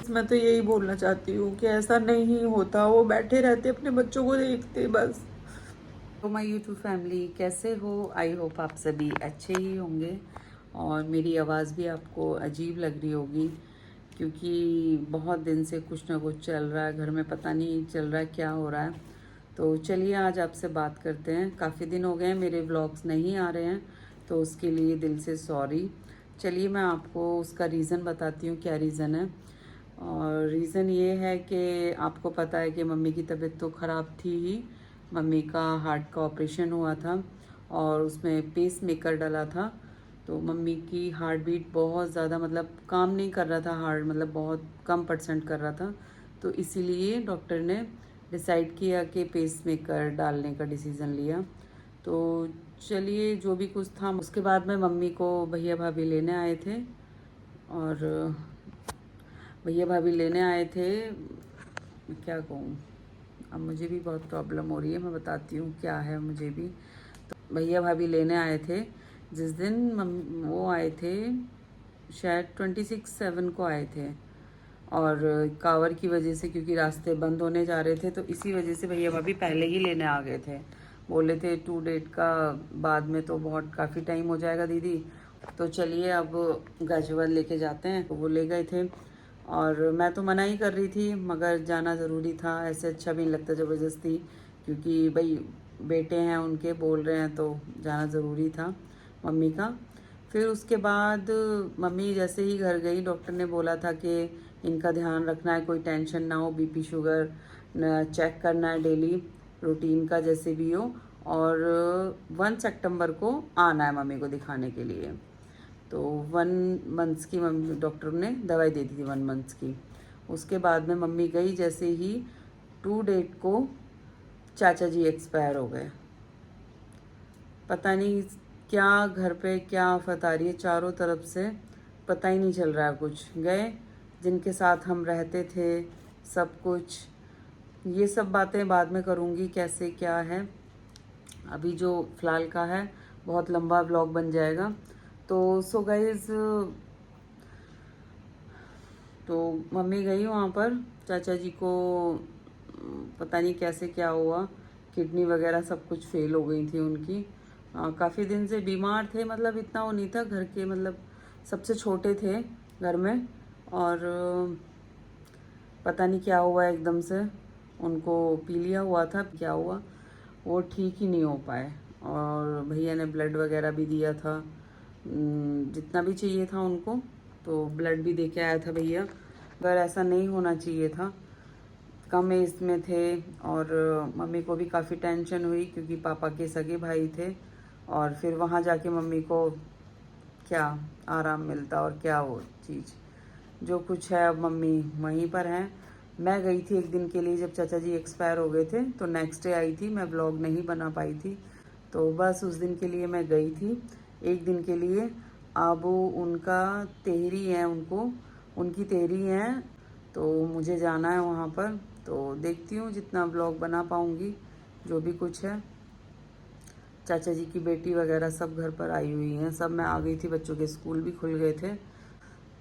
बस मैं तो यही बोलना चाहती हूँ कि ऐसा नहीं होता, वो बैठे रहते अपने बच्चों को देखते बस। तो माय यूट्यूब फैमिली, कैसे हो? आई होप आप सभी अच्छे ही होंगे। और मेरी आवाज़ भी आपको अजीब लग रही होगी क्योंकि बहुत दिन से कुछ ना कुछ चल रहा है घर में, पता नहीं चल रहा है क्या हो रहा है। तो चलिए आज आपसे बात करते हैं। काफ़ी दिन हो गए हैं मेरे व्लॉग्स नहीं आ रहे हैं, तो उसके लिए दिल से सॉरी। चलिए मैं आपको उसका रीज़न बताती हूँ, क्या रीज़न है। और रीज़न ये है कि आपको पता है कि मम्मी की तबीयत तो ख़राब थी ही। मम्मी का हार्ट का ऑपरेशन हुआ था और उसमें पेस मेकर डला था। तो मम्मी की हार्ट बीट बहुत ज़्यादा, मतलब काम नहीं कर रहा था हार्ट, मतलब बहुत कम परसेंट कर रहा था। तो इसीलिए डॉक्टर ने डिसाइड किया कि पेस मेकर डालने का डिसीज़न लिया। तो चलिए जो भी कुछ था, उसके बाद में मम्मी को भैया भाभी लेने आए थे। और भैया भाभी लेने आए थे, मैं क्या कहूँ, अब मुझे भी बहुत प्रॉब्लम हो रही है, मैं बताती हूँ क्या है मुझे भी। तो भैया भाभी लेने आए थे जिस दिन वो आए थे, शायद 26/7 को आए थे। और कावर की वजह से, क्योंकि रास्ते बंद होने जा रहे थे, तो इसी वजह से भैया भाभी पहले ही लेने आ गए थे। बोले थे 2 डेट का बाद में तो बहुत काफ़ी टाइम हो जाएगा दीदी, तो चलिए अब गाजियाबाद लेके जाते हैं। तो वो ले गए थे और मैं तो मना ही कर रही थी, मगर जाना ज़रूरी था। ऐसे अच्छा भी नहीं लगता ज़बरदस्ती, क्योंकि भाई बेटे हैं उनके, बोल रहे हैं तो जाना ज़रूरी था मम्मी का। फिर उसके बाद मम्मी जैसे ही घर गई, डॉक्टर ने बोला था कि इनका ध्यान रखना है, कोई टेंशन ना हो, बीपी शुगर चेक करना है डेली, रूटीन का जैसे भी हो। और 1 सितंबर को आना है मम्मी को दिखाने के लिए। तो 1 मंथ्स की मम्मी डॉक्टर ने दवाई दे दी थी, 1 मंथ्स की। उसके बाद में मम्मी गई, जैसे ही 2 डेट को चाचा जी एक्सपायर हो गए। पता नहीं क्या घर पे क्या आफत आ रही है चारों तरफ से, पता ही नहीं चल रहा है कुछ। गए जिनके साथ हम रहते थे, सब कुछ। ये सब बातें बाद में करूँगी कैसे क्या है। अभी जो फ़िलहाल का है, बहुत लंबा व्लॉग बन जाएगा। तो सो गाइज़, तो मम्मी गई वहाँ पर, चाचा जी को पता नहीं कैसे क्या हुआ, किडनी वगैरह सब कुछ फेल हो गई थी उनकी। काफ़ी दिन से बीमार थे, मतलब इतना वो नहीं था घर के, मतलब सबसे छोटे थे घर में। और पता नहीं क्या हुआ एकदम से, उनको पीलिया हुआ था, क्या हुआ वो ठीक ही नहीं हो पाए। और भैया ने ब्लड वगैरह भी दिया था, जितना भी चाहिए था उनको, तो ब्लड भी दे के आया था भैया। पर ऐसा नहीं होना चाहिए था, कम एज में थे। और मम्मी को भी काफ़ी टेंशन हुई क्योंकि पापा के सगे भाई थे। और फिर वहाँ जाके मम्मी को क्या आराम मिलता और क्या वो चीज़, जो कुछ है अब मम्मी वहीं पर हैं। मैं गई थी एक दिन के लिए, जब चाचा जी एक्सपायर हो गए थे, तो नेक्स्ट डे आई थी, मैं व्लॉग नहीं बना पाई थी। तो बस उस दिन के लिए मैं गई थी, एक दिन के लिए। अब उनका तेहरी है, उनको उनकी तेहरी है, तो मुझे जाना है वहाँ पर। तो देखती हूँ जितना व्लॉग बना पाऊँगी, जो भी कुछ है। चाचा जी की बेटी वगैरह सब घर पर आई हुई हैं, सब मैं आ गई थी, बच्चों के स्कूल भी खुल गए थे।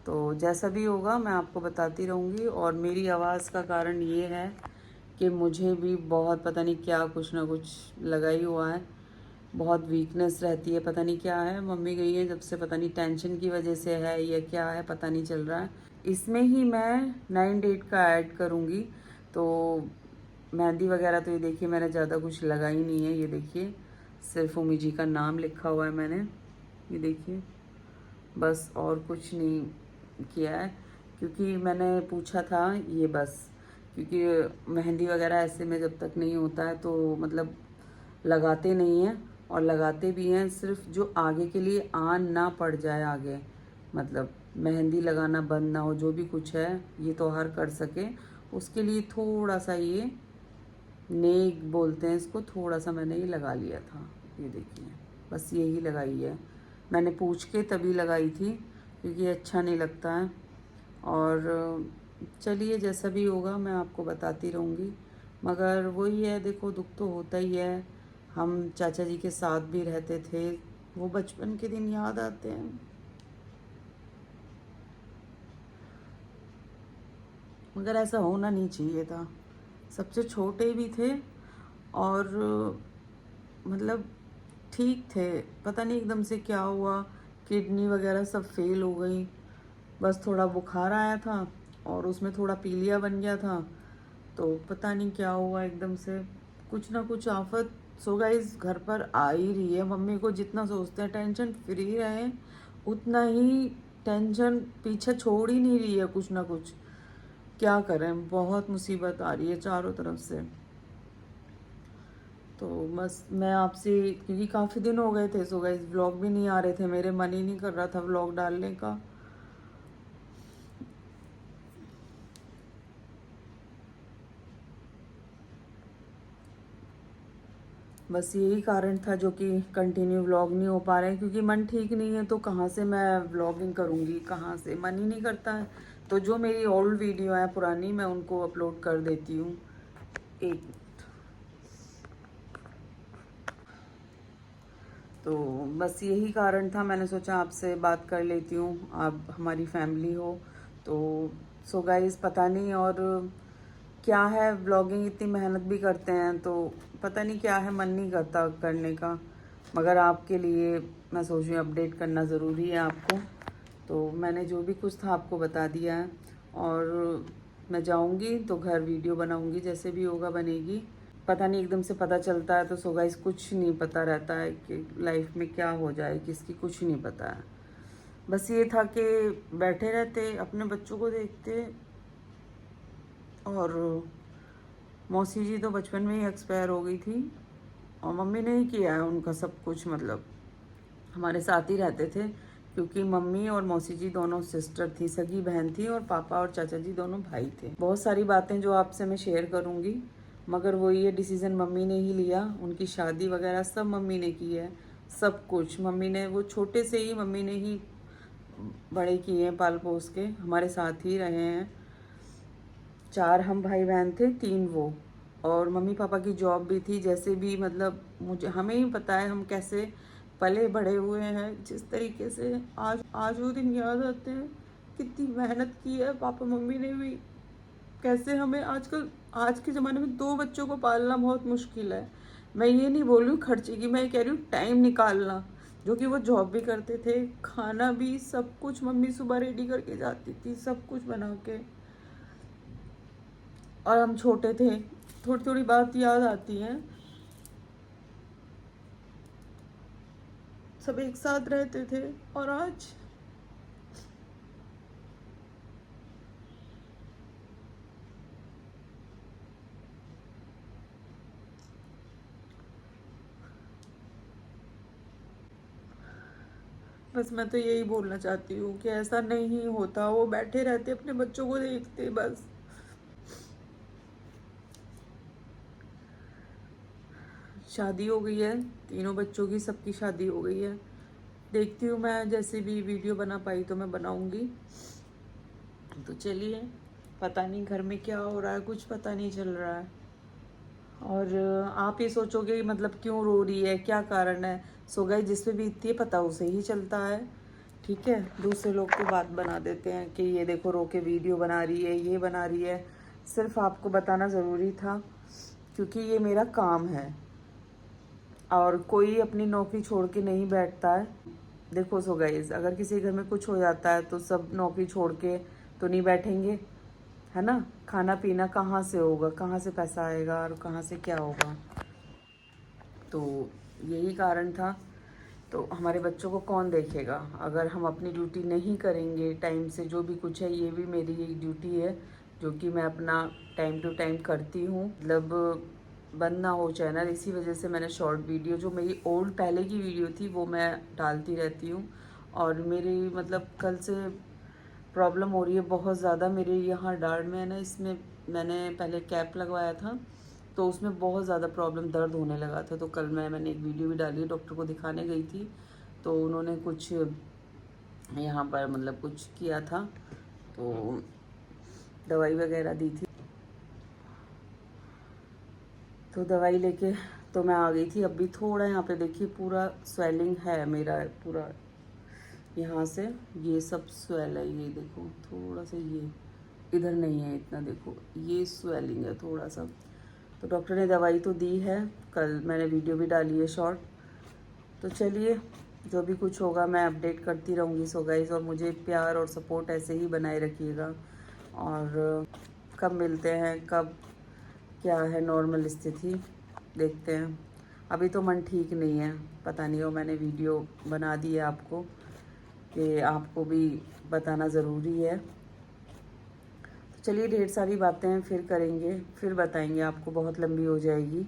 तो जैसा भी होगा मैं आपको बताती रहूँगी। और मेरी आवाज़ का कारण ये है कि मुझे भी बहुत पता नहीं क्या, कुछ ना कुछ लगा ही हुआ है, बहुत वीकनेस रहती है, पता नहीं क्या है। मम्मी गई है जब से, पता नहीं टेंशन की वजह से है या क्या है, पता नहीं चल रहा है। इसमें ही मैं 9 डेट का ऐड करूँगी। तो मेहंदी वगैरह तो ये देखिए मैंने ज़्यादा कुछ लगा ही नहीं है, ये देखिए सिर्फ उम्मी जी का नाम लिखा हुआ है मैंने, ये देखिए, बस और कुछ नहीं किया है। क्योंकि मैंने पूछा था ये, बस क्योंकि मेहंदी वगैरह ऐसे में जब तक नहीं होता है तो मतलब लगाते नहीं हैं। और लगाते भी हैं सिर्फ जो आगे के लिए आन ना पड़ जाए आगे, मतलब मेहंदी लगाना बंद ना हो, जो भी कुछ है ये त्योहार कर सके, उसके लिए थोड़ा सा ये नेक बोलते हैं इसको, थोड़ा सा मैंने ये लगा लिया था, ये देखिए बस यही लगाई है। मैंने पूछ के तभी लगाई थी क्योंकि अच्छा नहीं लगता है। और चलिए जैसा भी होगा मैं आपको बताती रहूँगी। मगर वही है, देखो दुख तो होता ही है। हम चाचा जी के साथ भी रहते थे, वो बचपन के दिन याद आते हैं। मगर ऐसा होना नहीं चाहिए था। सबसे छोटे भी थे और मतलब ठीक थे, पता नहीं एकदम से क्या हुआ, किडनी वगैरह सब फेल हो गई। बस थोड़ा बुखार आया था और उसमें थोड़ा पीलिया बन गया था, तो पता नहीं क्या हुआ एकदम से, कुछ ना कुछ आफत। सो गाइस घर पर आ ही रही है। मम्मी को जितना सोचते हैं टेंशन फ्री रहें, उतना ही टेंशन पीछे छोड़ ही नहीं रही है कुछ ना कुछ। क्या करें, बहुत मुसीबत आ रही है चारों तरफ से। तो बस मैं आपसे, क्योंकि काफ़ी दिन हो गए थे, सो गाइस व्लॉग भी नहीं आ रहे थे मेरे, मन ही नहीं कर रहा था व्लॉग डालने का। बस यही कारण था जो कि कंटिन्यू व्लॉग नहीं हो पा रहे हैं, क्योंकि मन ठीक नहीं है तो कहाँ से मैं व्लॉगिंग करूँगी, कहाँ से, मन ही नहीं करता है। तो जो मेरी ओल्ड वीडियो है पुरानी, मैं उनको अपलोड कर देती हूँ। एक तो बस यही कारण था, मैंने सोचा आपसे बात कर लेती हूँ, आप हमारी फैमिली हो तो। सो गाइस पता नहीं और क्या है, व्लॉगिंग इतनी मेहनत भी करते हैं तो पता नहीं क्या है, मन नहीं करता करने का। मगर आपके लिए मैं सोच रही हूँ अपडेट करना ज़रूरी है आपको, तो मैंने जो भी कुछ था आपको बता दिया है। और मैं जाऊँगी तो घर वीडियो बनाऊँगी, जैसे भी होगा बनेगी। पता नहीं एकदम से पता चलता है तो सो गाइस कुछ नहीं पता रहता है कि लाइफ में क्या हो जाए किसकी, कुछ नहीं पता है। बस ये था कि बैठे रहते अपने बच्चों को देखते, और मौसी जी तो बचपन में ही एक्सपायर हो गई थी, और मम्मी ने ही किया है उनका सब कुछ, मतलब हमारे साथ ही रहते थे, क्योंकि मम्मी और मौसी जी दोनों सिस्टर थी, सगी बहन थी, और पापा और चाचा जी दोनों भाई थे। बहुत सारी बातें जो आपसे मैं शेयर करूँगी, मगर वो ये डिसीज़न मम्मी ने ही लिया, उनकी शादी वगैरह सब मम्मी ने की है, सब कुछ मम्मी ने, वो छोटे से ही मम्मी ने ही बड़े किए हैं, पाल पोस के हमारे साथ ही रहे हैं। 4 हम भाई बहन थे, 3 वो, और मम्मी पापा की जॉब भी थी। जैसे भी मतलब मुझे, हमें ही पता है हम कैसे पले बड़े हुए हैं, जिस तरीके से आज वो दिन याद आते हैं। कितनी मेहनत की है पापा मम्मी ने भी, कैसे हमें आजकल आज के ज़माने में 2 बच्चों को पालना बहुत मुश्किल है। मैं ये नहीं बोल रही हूँ खर्चे की, मैं ये कह रही हूँ टाइम निकालना। जो कि वो जॉब भी करते थे, खाना भी सब कुछ मम्मी सुबह रेडी करके जाती थी, सब कुछ बना के, और हम छोटे थे। थोड़ी थोड़ी बात याद आती है, सब एक साथ रहते थे, और आज बस मैं तो यही बोलना चाहती हूँ कि ऐसा नहीं होता। वो बैठे रहते अपने बच्चों को देखते बस। शादी हो गई है, तीनों बच्चों की, सबकी शादी हो गई है। देखती हूँ मैं, जैसे भी वीडियो बना पाई तो मैं बनाऊंगी। तो चलिए, पता नहीं घर में क्या हो रहा है, कुछ पता नहीं चल रहा है। और आप ये सोचोगे मतलब क्यों रो रही है, क्या कारण है। सो गाइस जिस पे बीतती है पता उसे ही चलता है, ठीक है। दूसरे लोग को बात बना देते हैं कि ये देखो रो के वीडियो बना रही है, ये बना रही है। सिर्फ आपको बताना ज़रूरी था, क्योंकि ये मेरा काम है, और कोई अपनी नौकरी छोड़ के नहीं बैठता है। देखो सो गाइस, अगर किसी घर में कुछ हो जाता है तो सब नौकरी छोड़ के तो नहीं बैठेंगे, है ना। खाना पीना कहाँ से होगा, कहाँ से पैसा आएगा, और कहाँ से क्या होगा। तो यही कारण था। तो हमारे बच्चों को कौन देखेगा अगर हम अपनी ड्यूटी नहीं करेंगे टाइम से। जो भी कुछ है ये भी मेरी एक ड्यूटी है, जो कि मैं अपना टाइम टू टाइम करती हूँ। मतलब बंद ना हो चैनल, इसी वजह से मैंने शॉर्ट वीडियो, जो मेरी ओल्ड पहले की वीडियो थी वो मैं डालती रहती हूँ। और मेरी मतलब कल से प्रॉब्लम हो रही है बहुत ज़्यादा मेरे यहाँ डाढ़ में, है ना। इसमें मैंने पहले कैप लगवाया था तो उसमें बहुत ज़्यादा प्रॉब्लम, दर्द होने लगा था। तो कल मैंने एक वीडियो भी डाली, डॉक्टर को दिखाने गई थी तो उन्होंने कुछ यहाँ पर मतलब कुछ किया था, तो दवाई वगैरह दी थी। तो दवाई लेके तो मैं आ गई थी। अभी थोड़ा यहाँ पे देखिए पूरा स्वेलिंग है मेरा, पूरा यहाँ से ये सब स्वेल है, ये देखो थोड़ा सा, इधर नहीं है इतना, देखो ये स्वेलिंग है थोड़ा सा। तो डॉक्टर ने दवाई तो दी है, कल मैंने वीडियो भी डाली है शॉर्ट। तो चलिए जो भी कुछ होगा मैं अपडेट करती रहूँगी। सो गाइस, और मुझे प्यार और सपोर्ट ऐसे ही बनाए रखिएगा। और कब मिलते हैं, कब क्या है नॉर्मल स्थिति देखते हैं। अभी तो मन ठीक नहीं है, पता नहीं हो, मैंने वीडियो बना दी है आपको कि आपको भी बताना ज़रूरी है। तो चलिए ढेर सारी बातें फिर करेंगे, फिर बताएंगे आपको, बहुत लंबी हो जाएगी।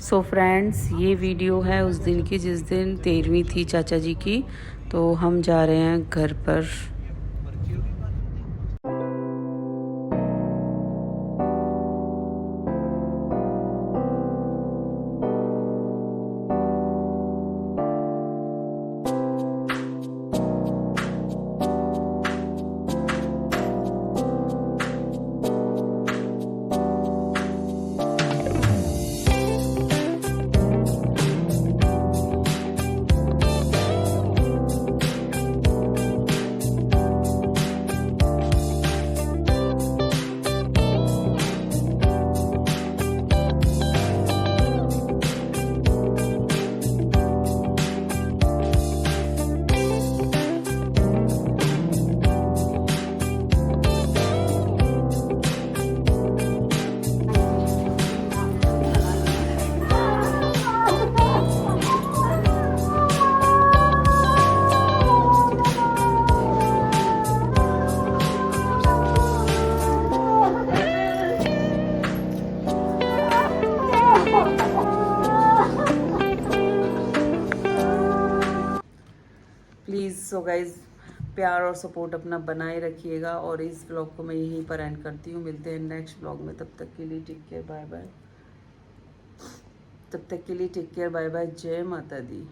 सो फ्रेंड्स, ये वीडियो है उस दिन की जिस दिन 13वीं थी चाचा जी की। तो हम जा रहे हैं घर पर। प्लीज़ सो गाइज़, प्यार और सपोर्ट अपना बनाए रखिएगा। और इस ब्लॉग को मैं यहीं पर एंड करती हूँ। मिलते हैं नेक्स्ट ब्लॉग में, तब तक के लिए टेक केयर, बाय बाय। तब तक के लिए टेक केयर, बाय बाय। जय माता दी।